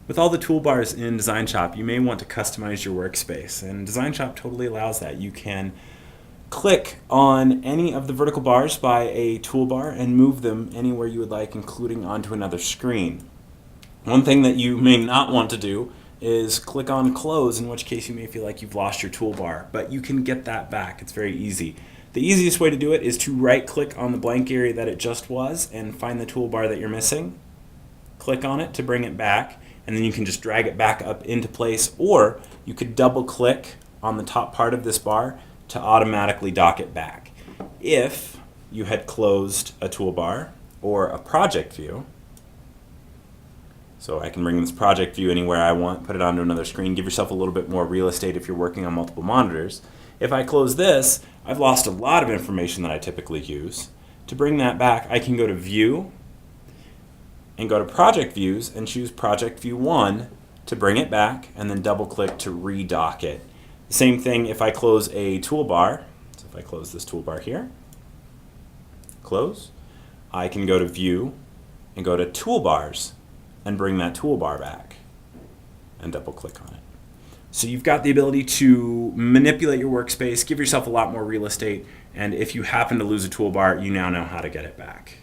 With all the toolbars in DesignShop, you may want to customize your workspace, and DesignShop totally allows that. You can click on any of the vertical bars by a toolbar and move them anywhere you would like, including onto another screen. One thing that you may not want to do is click on close, in which case you may feel like you've lost your toolbar, but you can get that back. It's very easy. The easiest way to do it is to right click on the blank area that it just was and find the toolbar that you're missing. Click on it to bring it back, and then you can just drag it back up into place, or you could double click on the top part of this bar to automatically dock it back. If you had closed a toolbar or a project view, so I can bring this project view anywhere I want, put it onto another screen, give yourself a little bit more real estate if you're working on multiple monitors. If I close this, I've lost a lot of information that I typically use. To bring that back, I can go to View and go to Project Views and choose Project View 1 to bring it back, and then double click to redock it. The same thing if I close a toolbar. So if I close this toolbar here, close, I can go to View and go to Toolbars and bring that toolbar back and double click on it. So you've got the ability to manipulate your workspace, give yourself a lot more real estate, and if you happen to lose a toolbar, you now know how to get it back.